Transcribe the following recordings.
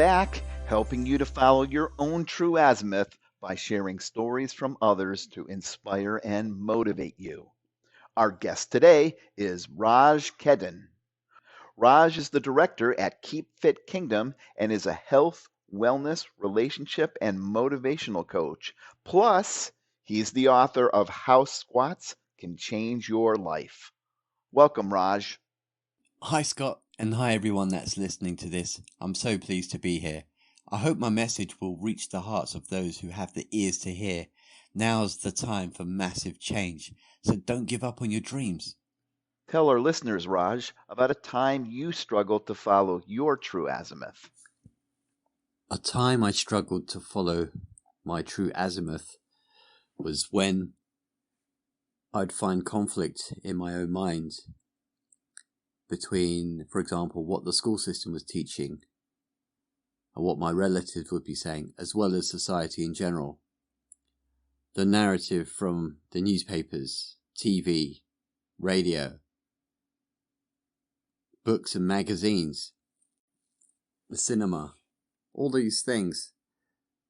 back, helping you to follow your own true azimuth by sharing stories from others to inspire and motivate you. Our guest today is Raj Khedun. Raj is the director at Keep Fit Kingdom and is a health, wellness, relationship, and motivational coach. Plus, he's the author of How Squats Can Change Your Life. Welcome, Raj. Hi, Scott, and hi, everyone that's listening to this. I'm so pleased to be here. I hope my message will reach the hearts of those who have the ears to hear. Now's the time for massive change, so don't give up on your dreams. Tell our listeners, Raj, about a time you struggled to follow your true azimuth. A time I struggled to follow my true azimuth was when I'd find conflict in my own mind between, for example, what the school system was teaching and what my relatives would be saying, as well as society in general. The narrative from the newspapers, TV, radio, books and magazines, the cinema, all these things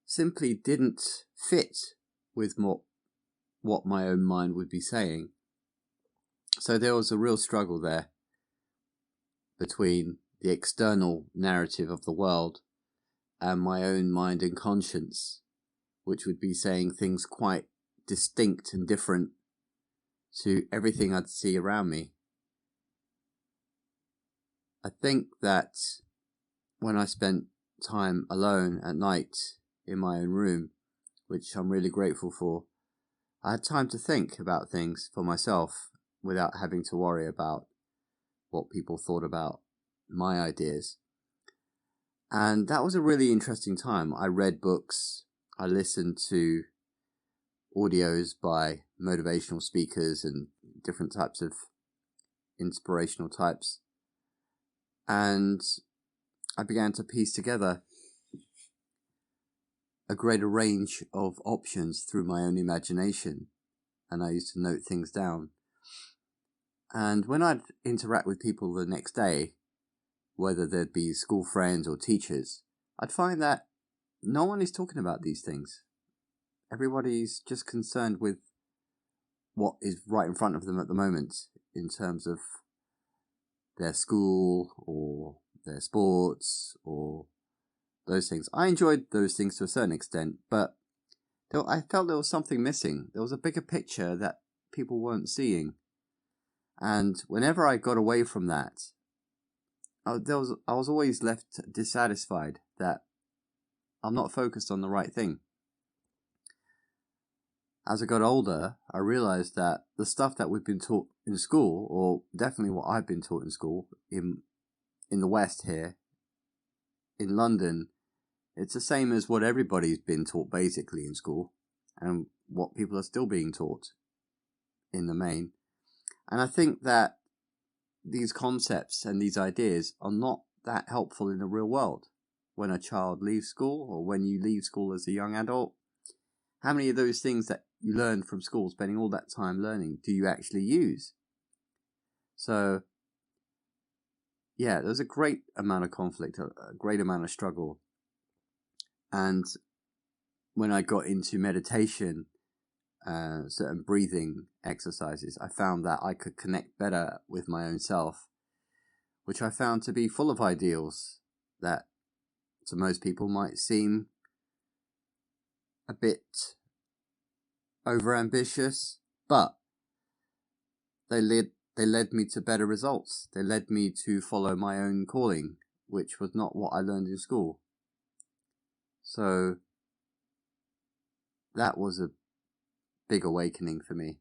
simply didn't fit with what my own mind would be saying. So there was a real struggle there between the external narrative of the world and my own mind and conscience, which would be saying things quite distinct and different to everything I'd see around me. I think that when I spent time alone at night in my own room, which I'm really grateful for, I had time to think about things for myself without having to worry about what people thought about my ideas. And that was a really interesting time. I read books, I listened to audios by motivational speakers and different types of inspirational types. And I began to piece together a greater range of options through my own imagination. And I used to note things down. And when I'd interact with people the next day, whether they'd be school friends or teachers, I'd find that no one is talking about these things. Everybody's just concerned with what is right in front of them at the moment in terms of their school or their sports or those things. I enjoyed those things to a certain extent, but I felt there was something missing. There was a bigger picture that people weren't seeing. And whenever I got away from that, I was always left dissatisfied that I'm not focused on the right thing. As I got older, I realized that the stuff that we've been taught in school, or definitely what I've been taught in school, in the West here, in London, it's the same as what everybody's been taught basically in school, and what people are still being taught in the main. And I think that these concepts and these ideas are not that helpful in the real world. When a child leaves school, or when you leave school as a young adult, how many of those things that you learned from school, spending all that time learning, do you actually use? So, yeah, there's a great amount of conflict, a great amount of struggle. And when I got into meditation, certain breathing exercises, I found that I could connect better with my own self, which I found to be full of ideals that to most people might seem a bit overambitious, but they led me to better results. They led me to follow my own calling, which was not what I learned in school. So that was a big awakening for me.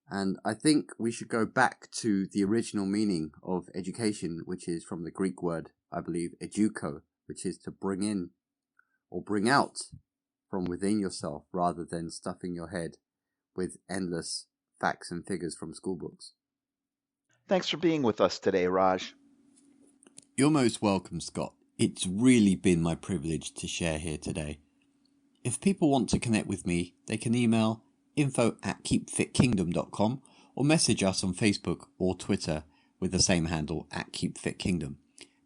And I think we should go back to the original meaning of education, which is from the Greek word, I believe, eduko, which is to bring in or bring out from within yourself rather than stuffing your head with endless facts and figures from school books. Thanks for being with us today, Raj. You're most welcome, Scott. It's really been my privilege to share here today. If people want to connect with me, they can email info@keepfitkingdom.com or message us on Facebook or Twitter with the same handle @keepfitkingdom.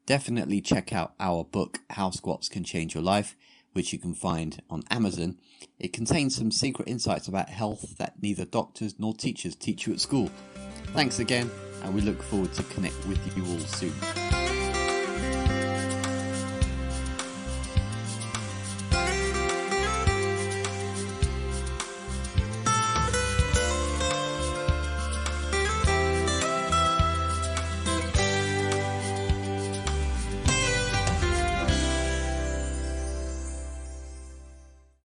Definitely check out our book, How Squats Can Change Your Life, which you can find on Amazon. It contains some secret insights about health that neither doctors nor teachers teach you at school. Thanks again, and we look forward to connect with you all soon.